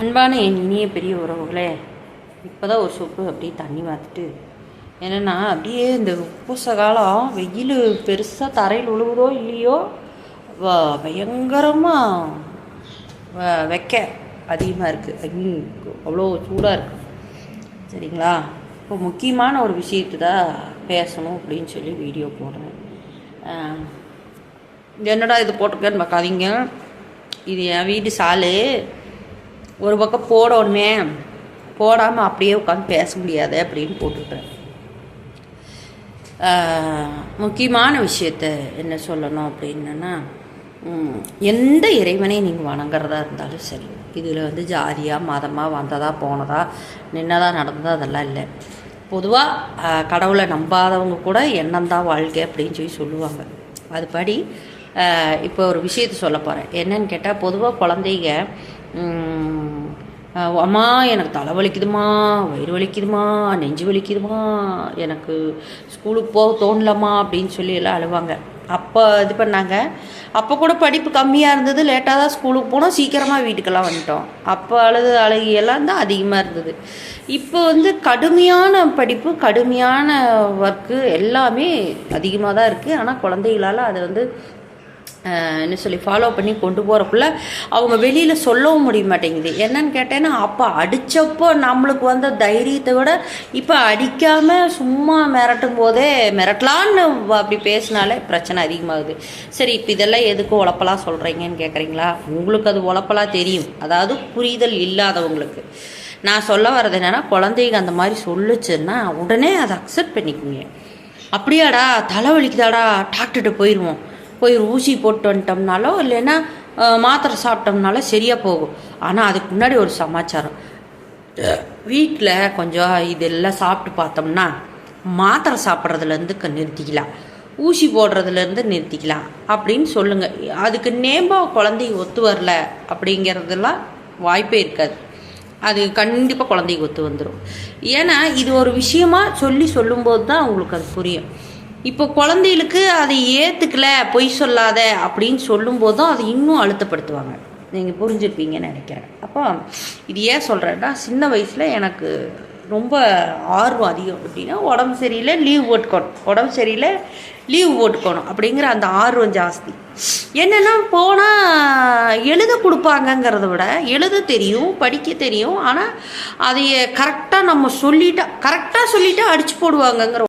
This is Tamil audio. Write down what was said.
அன்பான என் இனிய பெரிய உறவுகளே, இப்போ தான் ஒரு சொப்பு அப்படியே தண்ணி வாத்துட்டு, என்னென்னா அப்படியே இந்த பூச காலம் வெயில் பெருசாக தரையில் விழுவுதோ இல்லையோ பயங்கரமாக வைக்க அதிகமாக இருக்குது. அவ்வளோ சூடாக இருக்குது. சரிங்களா? இப்போ முக்கியமான ஒரு விஷயத்தை தான் பேசணும் அப்படின்னு சொல்லி வீடியோ போடுறேன். என்னடா இது போட்டிருக்கேன்னு பார்க்காதீங்க. இது என் வீட்டு சாலு. ஒரு பக்கம் போடணுமே, போடாமல் அப்படியே உட்காந்து பேச முடியாது அப்படின்னு போட்டுட்டேன். முக்கியமான விஷயத்த என்ன சொல்லணும் அப்படின்னா, எந்த இறைவனை நீங்கள் வணங்குறதா இருந்தாலும் சரி, இதில் ஜாதியாக மதமாக வந்ததா போனதா நின்னதா நடந்ததா அதெல்லாம் இல்லை. பொதுவாக கடவுளை நம்பாதவங்க கூட எண்ணம்தான் வாழ்க்கை அப்படின்னு சொல்லி சொல்லுவாங்க. அதுபடி இப்போ ஒரு விஷயத்த சொல்ல போகிறேன். என்னன்னு கேட்டால், பொதுவாக குழந்தைங்க அம்மா எனக்கு தலை வலிக்குதுமா, வயிறு வலிக்குதுமா, நெஞ்சு வலிக்குதுமா, எனக்கு ஸ்கூலுக்கு போக தோணலம்மா அப்படின்னு சொல்லி எல்லாம் அழுவாங்க. அப்போ இது பண்ணாங்க. அப்போ கூட படிப்பு கம்மியாக இருந்தது, லேட்டாக தான் ஸ்கூலுக்கு போனோம், சீக்கிரமாக வீட்டுக்கெல்லாம் வந்துட்டோம். அப்போ அழுகையெல்லாம் தான் அதிகமாக இருந்தது. இப்போ கடுமையான படிப்பு, கடுமையான ஒர்க்கு எல்லாமே அதிகமாக தான் இருக்குது. ஆனால் குழந்தைகளால் அதை என்ன சொல்லி ஃபாலோ பண்ணி கொண்டு போகிறக்குள்ள அவங்க வெளியில் சொல்லவும் முடிய மாட்டேங்குது. என்னன்னு கேட்டேன்னா, அப்போ அடித்தப்போ நம்மளுக்கு வந்த தைரியத்தை விட இப்போ அடிக்காமல் சும்மா மிரட்டும் போதே மிரட்டலான்னு அப்படி பேசினாலே பிரச்சனை அதிகமாகுது. சரி, இப்போ இதெல்லாம் எதுக்கு உழப்பலாக சொல்கிறீங்கன்னு கேட்குறீங்களா? உங்களுக்கு அது உழப்பலாக தெரியும், அதாவது புரிதல் இல்லாதவங்களுக்கு. நான் சொல்ல வர்றது என்னென்னா, குழந்தைங்க அந்த மாதிரி சொல்லுச்சுன்னா உடனே அதை அக்செப்ட் பண்ணிக்குங்க. அப்படியாடா தலை வலிக்குதாடா, டாக்டர்கிட்ட போயிடுவோம், போய் ஊசி போட்டு வந்துட்டோம்னாலோ இல்லைன்னா மாத்திரை சாப்பிட்டோம்னாலோ சரியாக போகும். ஆனால் அதுக்கு முன்னாடி ஒரு சமாச்சாரம், வீட்டில் கொஞ்சம் இதெல்லாம் சாப்பிட்டு பார்த்தோம்னா மாத்திரை சாப்பிட்றதுலேருந்து நிறுத்திக்கலாம், ஊசி போடுறதுலேருந்து நிறுத்திக்கலாம் அப்படின்னு சொல்லுங்கள். அதுக்கு நேம்பாக குழந்தைக்கு ஒத்து வரல அப்படிங்கிறதெல்லாம் வாய்ப்பே இருக்காது. அது கண்டிப்பாக குழந்தைக்கு ஒத்து வந்துடும். ஏன்னா இது ஒரு விஷயமா சொல்லும்போது தான் அவங்களுக்கு அது புரியும். இப்போ குழந்தைகளுக்கு அதை ஏற்றுக்கல, பொய் சொல்லாத அப்படின்னு சொல்லும்போது தான் அதை இன்னும் அழுத்தப்படுத்துவாங்க. நீங்கள் புரிஞ்சுருப்பீங்கன்னு நினைக்கிறேன். அப்போ இது ஏன் சொல்கிறேன்னா, சின்ன வயசில் எனக்கு ரொம்ப ஆர்வம் அதிகம். அப்படின்னா உடம்பு சரியில்லை லீவ் போட்டுக்கணும் அப்படிங்கிற அந்த ஆர்வம் ஜாஸ்தி. என்னென்னா போனால் எழுத கொடுப்பாங்கங்கிறத விட எழுத தெரியும், படிக்க தெரியும். ஆனால் அதைய கரெக்டாக சொல்லிட்டா அடித்து போடுவாங்கங்கிற